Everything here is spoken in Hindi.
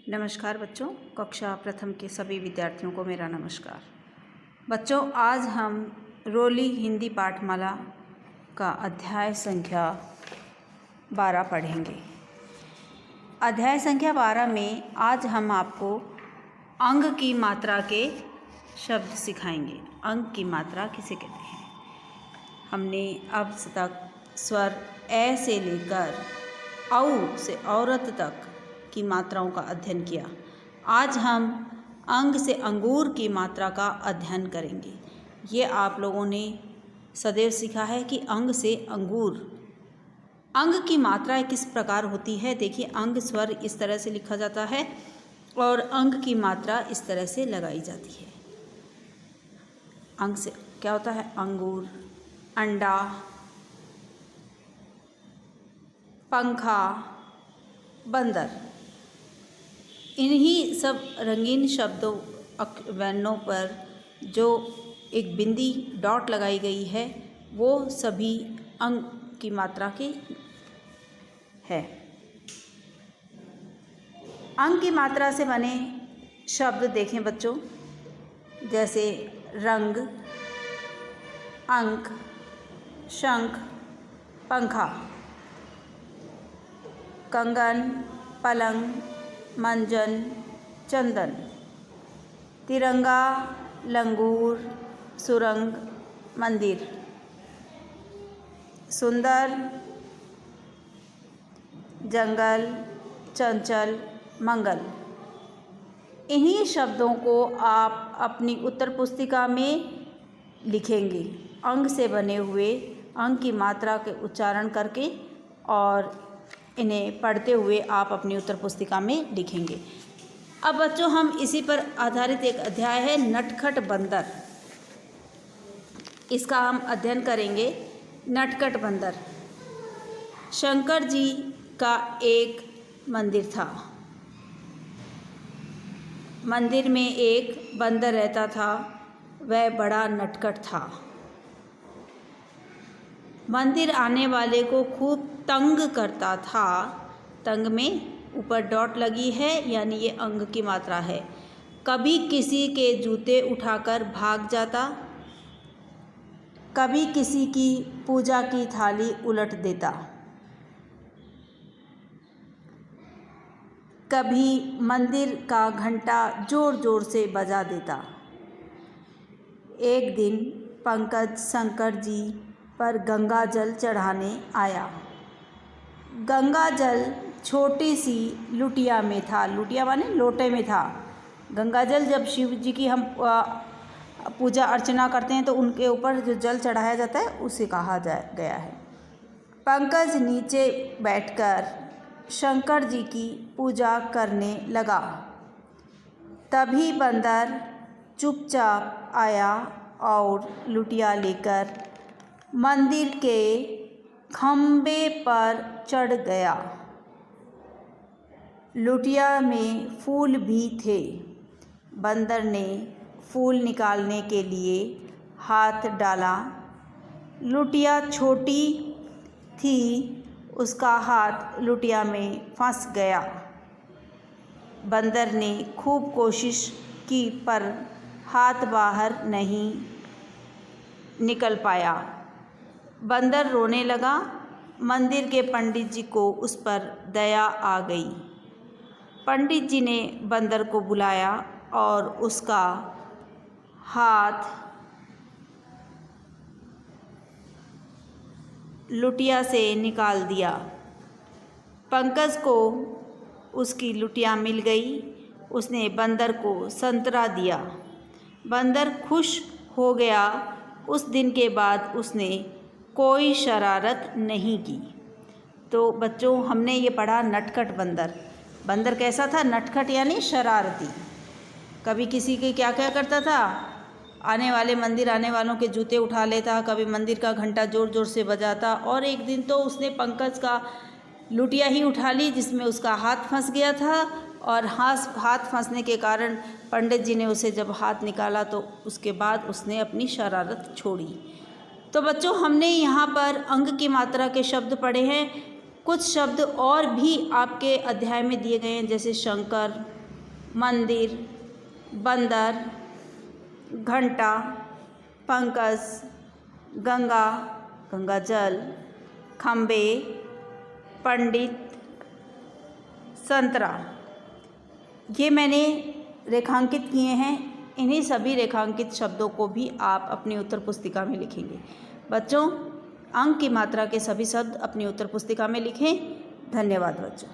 नमस्कार बच्चों, कक्षा प्रथम के सभी विद्यार्थियों को मेरा नमस्कार। बच्चों, आज हम रोली हिंदी पाठमाला का अध्याय संख्या 12 पढ़ेंगे। अध्याय संख्या 12 में आज हम आपको अंग की मात्रा के शब्द सिखाएंगे। अंग की मात्रा किसे कहते हैं? हमने अब तक स्वर ए से लेकर औ से औरत तक की मात्राओं का अध्ययन किया। आज हम अंग से अंगूर की मात्रा का अध्ययन करेंगे। ये आप लोगों ने सदैव सीखा है कि अंग से अंगूर। अंग की मात्रा किस प्रकार होती है? देखिए, अंग स्वर इस तरह से लिखा जाता है और अंग की मात्रा इस तरह से लगाई जाती है। अंग से क्या होता है? अंगूर, अंडा, पंखा, बंदर। इन्हीं सब रंगीन शब्दों वर्णों पर जो एक बिंदी डॉट लगाई गई है वो सभी अंग की मात्रा की है। अंग की मात्रा से बने शब्द देखें बच्चों, जैसे रंग, अंक, शंख, पंखा, कंगन, पलंग, मंजन, चंदन, तिरंगा, लंगूर, सुरंग, मंदिर, सुंदर, जंगल, चंचल, मंगल। इन्हीं शब्दों को आप अपनी उत्तर पुस्तिका में लिखेंगे, अंग से बने हुए अंग की मात्रा के उच्चारण करके, और इन्हें पढ़ते हुए आप अपनी उत्तर पुस्तिका में लिखेंगे। अब बच्चों, हम इसी पर आधारित एक अध्याय है नटखट बंदर, इसका हम अध्ययन करेंगे। नटखट बंदर। शंकर जी का एक मंदिर था। मंदिर में एक बंदर रहता था, वह बड़ा नटखट था। मंदिर आने वाले को खूब तंग करता था। तंग में ऊपर डॉट लगी है, यानी ये अंग की मात्रा है। कभी किसी के जूते उठाकर भाग जाता, कभी किसी की पूजा की थाली उलट देता, कभी मंदिर का घंटा जोर जोर से बजा देता। एक दिन पंकज शंकर जी पर गंगा जल चढ़ाने आया। गंगा जल छोटी सी लुटिया में था। लुटिया माने लोटे में था। गंगा जल जब शिव जी की हम पूजा अर्चना करते हैं तो उनके ऊपर जो जल चढ़ाया जाता है उसे कहा गया है। पंकज नीचे बैठकर शंकर जी की पूजा करने लगा। तभी बंदर चुपचाप आया और लुटिया लेकर मंदिर के खंबे पर चढ़ गया। लुटिया में फूल भी थे। बंदर ने फूल निकालने के लिए हाथ डाला। लुटिया छोटी थी, उसका हाथ लुटिया में फंस गया। बंदर ने खूब कोशिश की पर हाथ बाहर नहीं निकल पाया। बंदर रोने लगा। मंदिर के पंडित जी को उस पर दया आ गई। पंडित जी ने बंदर को बुलाया और उसका हाथ लुटिया से निकाल दिया। पंकज को उसकी लुटिया मिल गई। उसने बंदर को संतरा दिया। बंदर खुश हो गया। उस दिन के बाद उसने कोई शरारत नहीं की। तो बच्चों, हमने ये पढ़ा नटखट बंदर। बंदर कैसा था? नटखट यानी शरारती। कभी किसी के क्या करता था? मंदिर आने वालों के जूते उठा लेता, कभी मंदिर का घंटा ज़ोर ज़ोर से बजाता। और एक दिन तो उसने पंकज का लुटिया ही उठा ली जिसमें उसका हाथ फंस गया था, और हाथ फंसने के कारण पंडित जी ने उसे जब हाथ निकाला तो उसके बाद उसने अपनी शरारत छोड़ी। तो बच्चों, हमने यहाँ पर अंग की मात्रा के शब्द पढ़े हैं। कुछ शब्द और भी आपके अध्याय में दिए गए हैं, जैसे शंकर, मंदिर, बंदर, घंटा, पंकज, गंगा, गंगाजल, खंबे, पंडित, संतरा। ये मैंने रेखांकित किए हैं। इन्हीं सभी रेखांकित शब्दों को भी आप अपनी उत्तर पुस्तिका में लिखेंगे। बच्चों, अंक की मात्रा के सभी शब्द अपनी उत्तर पुस्तिका में लिखें। धन्यवाद बच्चों।